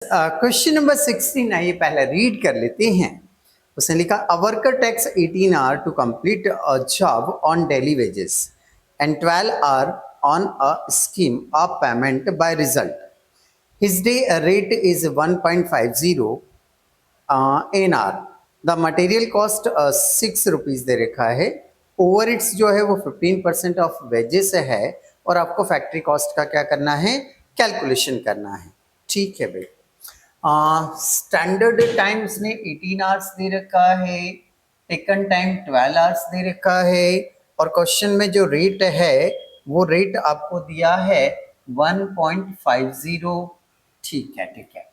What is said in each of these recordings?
Question number 16 आइए पहले read कर लेते हैं। उसने लिखा a worker takes 18 hour to complete a job on daily wages and 12 hour on a scheme of payment by result. His day rate is 1.50 in hour. The material cost 6 rupees दे रखा है। Over it's जो है वो 15% of wages है और आपको factory cost का क्या करना है, कैलकुलेशन करना है। ठीक है भाई। स्टैंडर्ड टाइम उसने 18 आवर्स दे रखा है, टेकन टाइम 12 आवर्स दे रखा है और क्वेश्चन में जो रेट है वो रेट आपको दिया है 1.50। ठीक है ठीक है।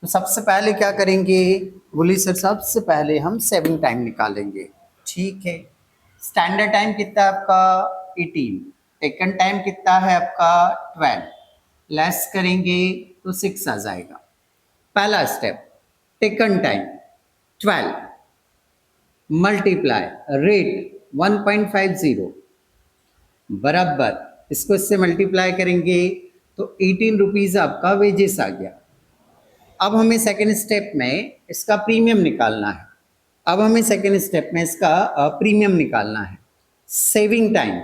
तो सबसे पहले क्या करेंगे, बोलिए सर। सबसे पहले हम सेविंग टाइम निकालेंगे। ठीक है। स्टैंडर्ड टाइम कितना है आपका 18, टेकन टाइम कितना है आपका 12, लेस करेंगे तो 6 आ जाएगा। पहला step, taken time 12 multiply rate 1.50 बराबर इसको इससे मल्टीप्लाई करेंगे तो 18 रुपीज़ आपका वेजेस आ गया। अब हमें सेकेंड स्टेप में इसका प्रीमियम निकालना है। अब हमें सेकेंड स्टेप में इसका प्रीमियम निकालना है। सेविंग टाइम,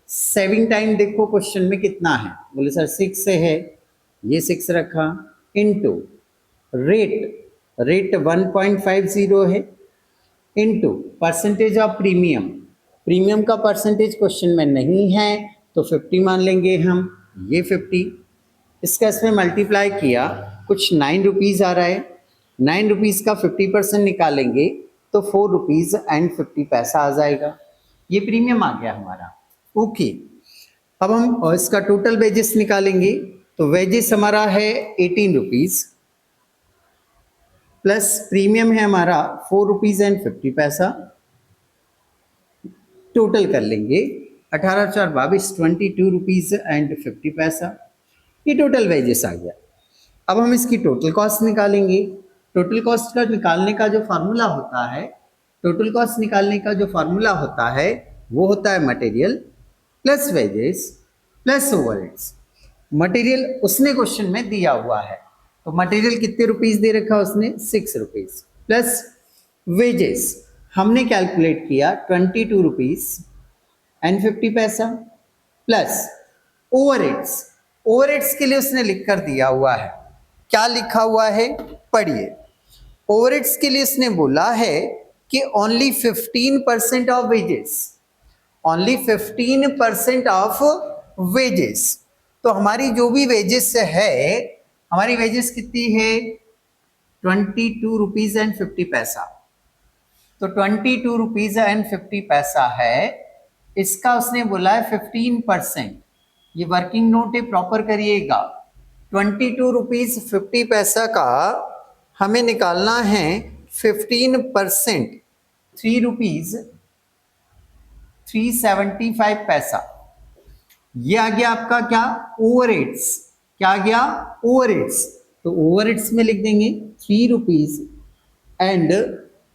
सेविंग टाइम देखो क्वेश्चन में कितना है, बोले सर 6 से है, ये 6 रखा, इनटू रेट, रेट 1.50 है, into percentage of premium, premium का परसेंटेज क्वेश्चन में नहीं है तो 50 मान लेंगे हम, ये 50, इसका इसमें मल्टीप्लाई किया, कुछ 9 रुपीज़ आ रहा है, 9 रुपीज़ का 50% निकालेंगे तो 4 रुपीज़ एंड 50 पैसा आ जाएगा। ये प्रीमियम आ गया हमारा। ओके। अब हम इसका टोटल वेजेस निकालेंगे तो वेजेस हमारा है 18 रुपीज़ प्लस प्रीमियम है हमारा 4 रुपीज़ एंड 50 पैसा, टोटल कर लेंगे 18 4 22 22 रुपीज़ एंड 50 पैसा। ये टोटल वेजेस आ गया। अब हम इसकी टोटल कॉस्ट निकालेंगे। टोटल कॉस्ट का निकालने का जो फार्मूला होता है, टोटल कॉस्ट निकालने का जो फार्मूला होता है वो होता है material plus wages plus overheads. Material उसने क्वेश्चन में दिया हुआ है तो मटेरियल कितने रुपीज़ दे रखा उसने 6 रुपीज़, प्लस वेजेस हमने कैलकुलेट किया 22 रुपीज़ एंड 50 पैसा, प्लस ओवरहेड्स, ओवरहेड्स के लिए उसने लिख कर दिया हुआ है। क्या लिखा हुआ है पढ़िए। ओवरहेड्स के लिए उसने बोला है कि only 15% of wages, only 15% of wages. तो हमारी जो भी वेजेस है, हमारी वेजेस कितनी है 22 रुपीज़ एंड 50 पैसा। तो 22 रुपीज़ एंड 50 पैसा है, इसका उसने बोला है 15%। ये वर्किंग नोट है, प्रॉपर करिएगा। 22 रुपीज़ 50 पैसा का हमें निकालना है 15%, 3 रुपीज़ 375 पैसा। ये आ गया आपका क्या, ओवरहेड्स। क्या आ गया, ओवरहेड्स। तो ओवरहेड्स में लिख देंगे 3 रुपीज़ एंड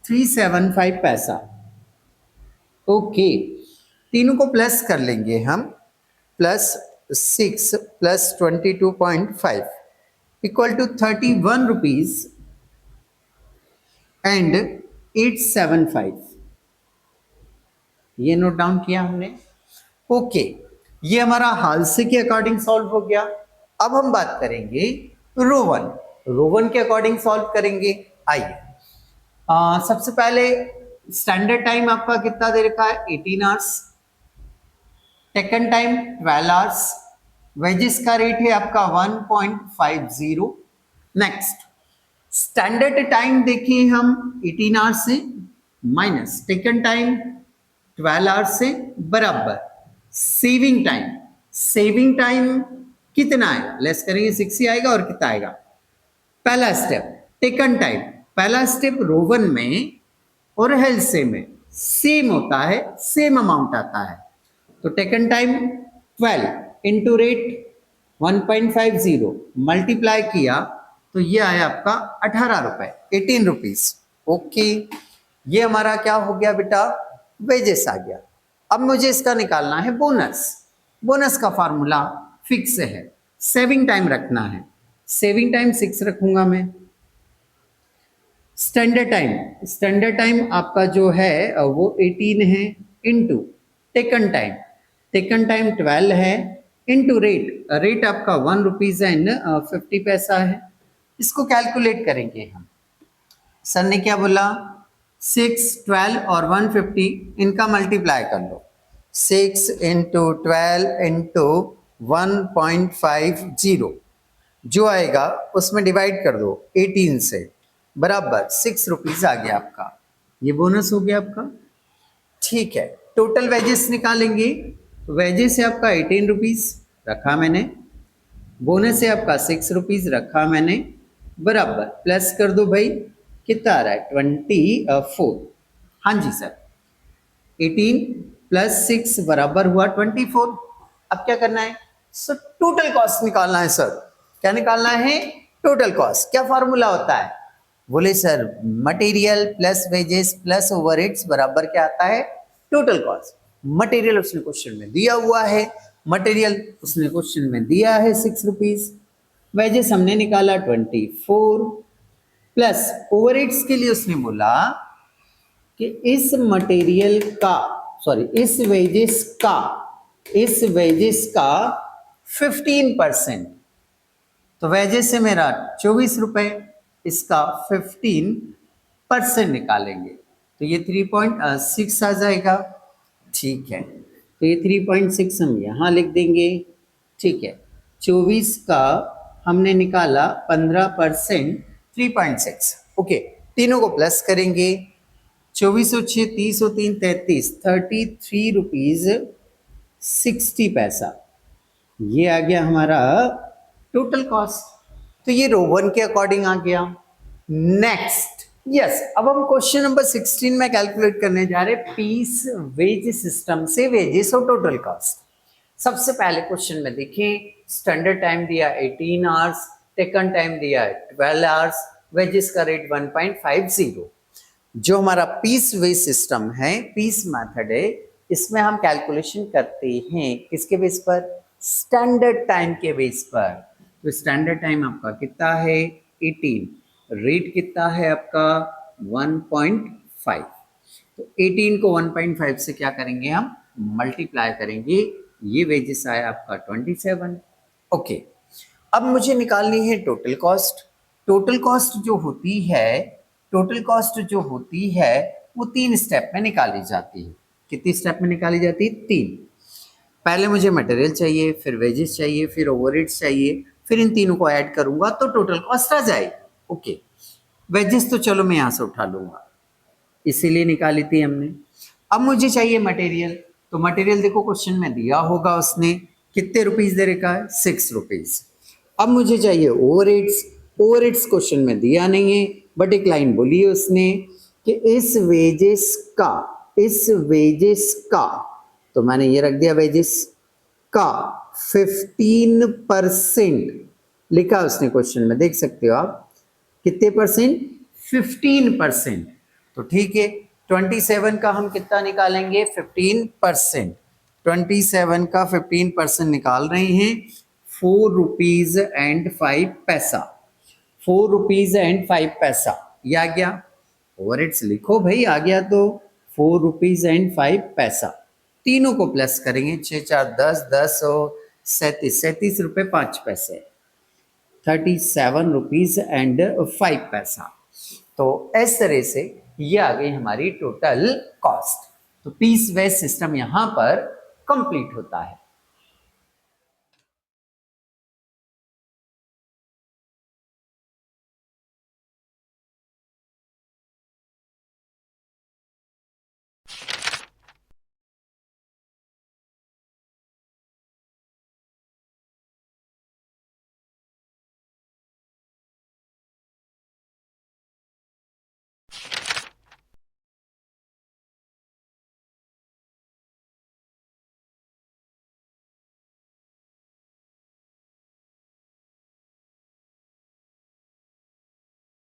375 पैसा। ओके। तीनों को प्लस कर लेंगे हम, plus 6 plus 22.5 equal to 31 rupees and 875। ये नोट डाउन किया हमने। ओके। ये हमारा हाल से के अकॉर्डिंग सॉल्व हो गया। अब हम बात करेंगे रोवन, रोवन के अकॉर्डिंग सॉल्व करेंगे। आइए सबसे पहले स्टैंडर्ड टाइम आपका कितना दे रखा है 18 hours, taken time 12 hours, wages का रेट है आपका 1.50। नेक्स्ट स्टैंडर्ड टाइम देखिए हम 18 आवर्स से माइनस टेकन टाइम 12 आवर्स से बराबर सेविंग टाइम, सेविंग टाइम कितना है, लेस करेंगे 6 ही आएगा और कितना आएगा। पहला स्टेप टेकन टाइम, पहला स्टेप रोवन में और हेल्से में सेम होता है, सेम अमाउंट आता है। तो taken time 12 into rate 1.50 multiply किया तो ये आया आपका 18 रुपए, 18 रुपीज़। ओके। ये हमारा क्या हो गया बेटा, वेजेस आ गया। अब मुझे इसका निकालना है बोनस। बोनस का फार्मूला फिक्स है, सेविंग टाइम रखना है। सेविंग टाइम 6 रखूंगा मैं। स्टैंडर्ड टाइम आपका जो है वो 18 है, इनटू टेकन टाइम 12 है, इनटू रेट आपका 1 रुपीज एंड 50 पैसा है। इसको कैलकुलेट करेंगे हम। सर ने क्या बोला, 6, 12 और 150 इनका मल्टीप्लाई कर लो। 6 इंटू 12 इंटू 1.50 जो आएगा उसमें डिवाइड कर दो 18 से, बराबर 6 रुपीज आ गया आपका। ये बोनस हो गया आपका। ठीक है, टोटल वेजेस निकालेंगे। वेजेस है आपका 18 रुपीज रखा मैंने, बोनस है आपका 6 रुपीज रखा मैंने, बराबर प्लस कर दो भाई, कितना आ रहा है 24। हाँ जी सर, 18 प्लस 6 बराबर हुआ 24। अब क्या करना है सर, टोटल कॉस्ट निकालना है सर। क्या निकालना है, टोटल कॉस्ट। क्या फॉर्मूला होता है, बोले sir material plus wages plus overheads बराबर क्या आता है, टोटल कॉस्ट। मटेरियल उसने क्वेश्चन में दिया हुआ है, मटेरियल उसने क्वेश्चन में दिया है 6 रुपीज, वेजेस हमने निकाला 24, प्लस ओवरहेड्स के लिए उसने बोला कि इस मटेरियल का, सॉरी इस वेजेस का 15%, तो वेजेस से मेरा 24 रुपए, इसका 15% निकालेंगे तो ये 3.6 आ जाएगा। ठीक है, तो ये 3.6 हम यहाँ लिख देंगे। ठीक है, 24 का हमने निकाला 15%, 3.6। ओके, तीनों को प्लस करेंगे, 24 और 6 30 और 3 33, 33 रुपीज 60 पैसा, ये आ गया हमारा टोटल कॉस्ट। तो ये रो 1 के अकॉर्डिंग आ गया। नेक्स्ट, यस, अब हम क्वेश्चन नंबर 16 में कैलकुलेट करने जा रहे पीस वेज सिस्टम से वेजेस और टोटल कॉस्ट। सबसे पहले क्वेश्चन में देखें, स्टैंडर्ड टाइम दिया 18 आवर्स, टेकन टाइम दिया 12 आवर्स, वेजेस का रेट 1.50। जो हमारा पीस वेज सिस्टम है, पीस मेथड है, इसमें हम कैलकुलेशन करते हैं किसके बेस पर, स्टैंडर्ड टाइम के बेस पर। तो स्टैंडर्ड टाइम आपका कितना है 18, रेट कितना है आपका 1.5, तो 18 को 1.5 से क्या करेंगे हम, मल्टीप्लाई करेंगे, ये वेजेस आया आपका 27। ओके, अब मुझे निकालनी है टोटल कॉस्ट। टोटल कॉस्ट जो होती है वो 3 स्टेप में निकाली जाती है। कितनी स्टेप में निकाली जाती है, 3। पहले मुझे मटेरियल चाहिए, फिर वेजेस चाहिए, फिर ओवरहेड्स चाहिए, फिर इन तीनों को ऐड करूंगा तो टोटल कॉस्ट आ जाएगी। ओके, वेजेस तो चलो मैं यहाँ से उठा लूंगा, इसीलिए निकाली थी हमने। अब मुझे चाहिए मटेरियल, तो मटेरियल देखो क्वेश्चन में दिया होगा उसने, कितने रुपीज दे रखा है, 6 रुपीज। अब मुझे चाहिए ओवरहेड्स, ओवरहेड्स क्वेश्चन में दिया नहीं है, बट एक लाइन बोली है उसने कि इस वेजेस का, तो मैंने ये रख दिया वेजेस का 15% लिखा उसने क्वेश्चन में, देख सकते हो आप कितने परसेंट, 15%। तो ठीक है, 27 का हम कितना निकालेंगे, 15%। 27 का 15% निकाल रहे हैं, 4 रुपीज एंड 5 पैसा, 4 रुपीज एंड 5 पैसा, ये आ गया। ओवरहेड्स लिखो भाई, आ गया तो 4 रुपीज एंड 5 पैसा। तीनों को प्लस करेंगे, 6 4 10, 10 और 37, 37 रुपये 5 पैसे, 37 रुपीज एंड 5 पैसा। तो इस तरह से ये आ गई हमारी टोटल कॉस्ट। तो पीस वेज सिस्टम यहां पर कंप्लीट होता है।